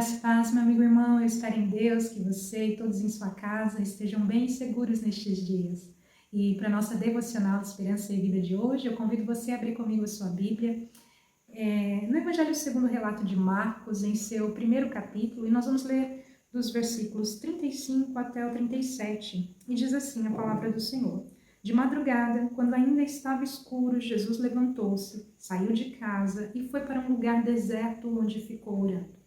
Graça e paz, meu amigo e irmão, eu espero em Deus que você e todos em sua casa estejam bem seguros nestes dias. E para a nossa devocional Esperança e Vida de hoje, eu convido você a abrir comigo a sua Bíblia, no Evangelho segundo o relato de Marcos, em seu primeiro capítulo, e nós vamos ler dos versículos 35 até o 37, e diz assim a palavra do Senhor. De madrugada, quando ainda estava escuro, Jesus levantou-se, saiu de casa e foi para um lugar deserto onde ficou orando.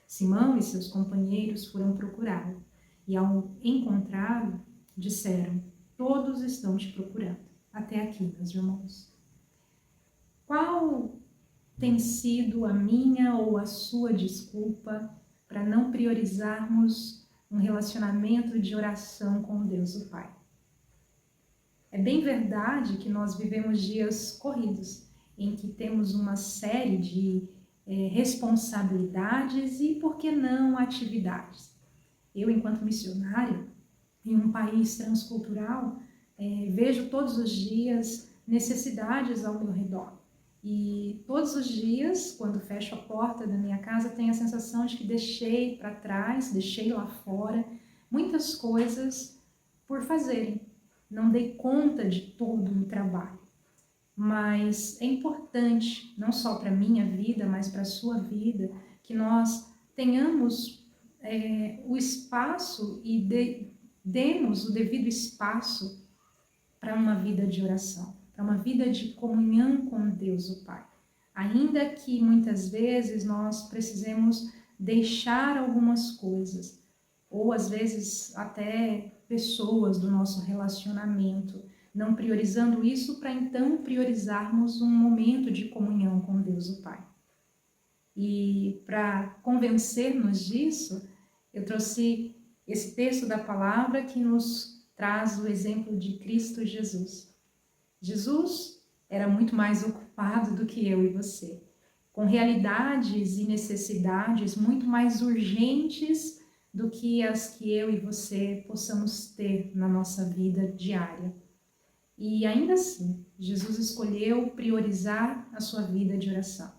Simão e seus companheiros foram procurá-lo, e ao encontrá-lo, disseram: todos estão te procurando. Até aqui, meus irmãos. Qual tem sido a minha ou a sua desculpa para não priorizarmos um relacionamento de oração com Deus o Pai? É bem verdade que nós vivemos dias corridos, em que temos uma série de responsabilidades e, por que não, atividades. Eu, enquanto missionária, em um país transcultural, vejo todos os dias necessidades ao meu redor. E todos os dias, quando fecho a porta da minha casa, tenho a sensação de que deixei para trás, deixei lá fora, muitas coisas por fazerem. Não dei conta de todo o trabalho. Mas é importante, não só para a minha vida, mas para a sua vida, que nós tenhamos o espaço e demos o devido espaço para uma vida de oração, para uma vida de comunhão com Deus o Pai. Ainda que muitas vezes nós precisemos deixar algumas coisas, ou às vezes até pessoas do nosso relacionamento, não priorizando isso para então priorizarmos um momento de comunhão com Deus o Pai. E para convencer-nos disso, eu trouxe esse texto da palavra que nos traz o exemplo de Cristo Jesus. Jesus era muito mais ocupado do que eu e você, com realidades e necessidades muito mais urgentes do que as que eu e você possamos ter na nossa vida diária. E ainda assim, Jesus escolheu priorizar a sua vida de oração.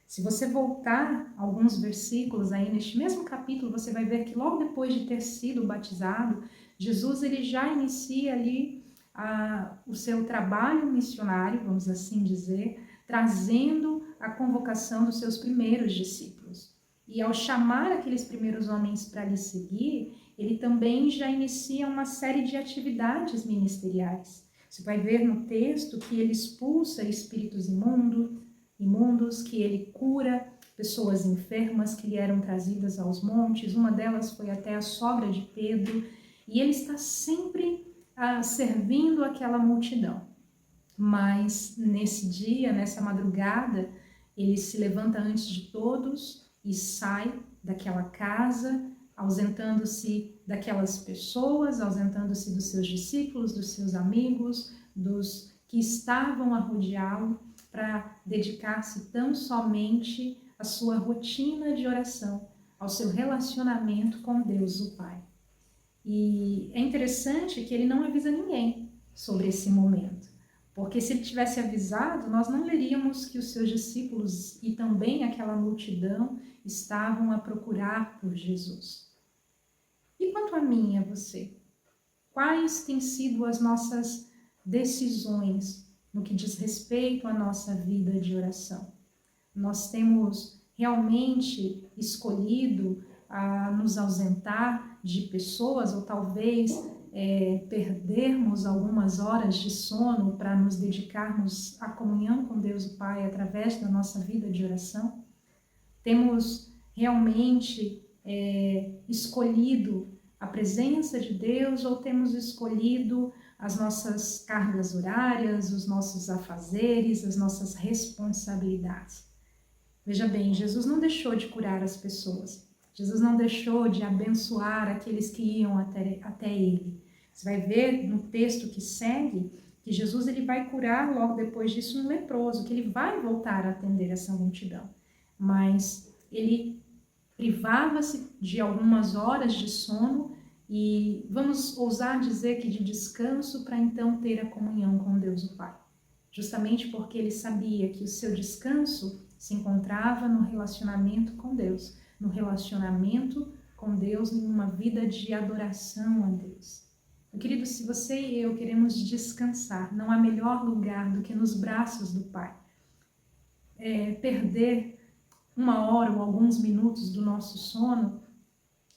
Se você voltar alguns versículos aí neste mesmo capítulo, você vai ver que logo depois de ter sido batizado, Jesus ele já inicia ali o seu trabalho missionário, vamos assim dizer, trazendo a convocação dos seus primeiros discípulos. E ao chamar aqueles primeiros homens para lhe seguir, ele também já inicia uma série de atividades ministeriais. Você vai ver no texto que ele expulsa espíritos imundos, que ele cura pessoas enfermas que lhe eram trazidas aos montes. Uma delas foi até a sogra de Pedro. E ele está sempre servindo aquela multidão. Mas nesse dia, nessa madrugada, ele se levanta antes de todos e sai daquela casa, ausentando-se daquelas pessoas, ausentando-se dos seus discípulos, dos seus amigos, dos que estavam a rodeá-lo, para dedicar-se tão somente à sua rotina de oração, ao seu relacionamento com Deus o Pai. E é interessante que ele não avisa ninguém sobre esse momento, porque se ele tivesse avisado, nós não leríamos que os seus discípulos e também aquela multidão estavam a procurar por Jesus. E quanto a mim e a você? Quais têm sido as nossas decisões no que diz respeito à nossa vida de oração? Nós temos realmente escolhido nos ausentar de pessoas ou talvez perdermos algumas horas de sono para nos dedicarmos à comunhão com Deus o Pai através da nossa vida de oração? Temos realmente escolhido a presença de Deus ou temos escolhido as nossas cargas horárias, os nossos afazeres, as nossas responsabilidades? Veja bem, Jesus não deixou de curar as pessoas. Jesus não deixou de abençoar aqueles que iam até ele. Você vai ver no texto que segue que Jesus ele vai curar logo depois disso um leproso, que ele vai voltar a atender essa multidão. Mas ele privava-se de algumas horas de sono e vamos ousar dizer que de descanso para então ter a comunhão com Deus o Pai. Justamente porque ele sabia que o seu descanso se encontrava no relacionamento com Deus, no relacionamento com Deus, em uma vida de adoração a Deus. Meu querido, se você e eu queremos descansar, não há melhor lugar do que nos braços do Pai. Perder 1 hora ou alguns minutos do nosso sono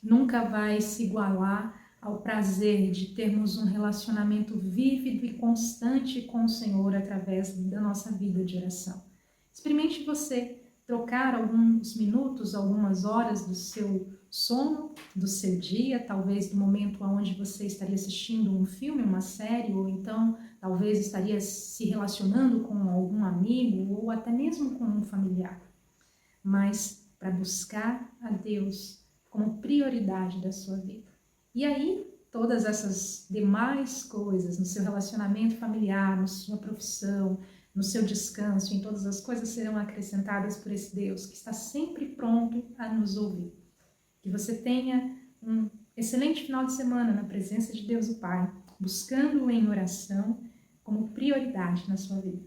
nunca vai se igualar ao prazer de termos um relacionamento vívido e constante com o Senhor através da nossa vida de oração. Experimente você trocar alguns minutos, algumas horas do seu sono, do seu dia, talvez do momento onde você estaria assistindo um filme, uma série, ou então talvez estaria se relacionando com algum amigo ou até mesmo com um familiar. Mas para buscar a Deus como prioridade da sua vida. E aí, todas essas demais coisas no seu relacionamento familiar, na sua profissão, no seu descanso, em todas as coisas serão acrescentadas por esse Deus que está sempre pronto a nos ouvir. Que você tenha um excelente final de semana na presença de Deus o Pai, buscando-o em oração como prioridade na sua vida.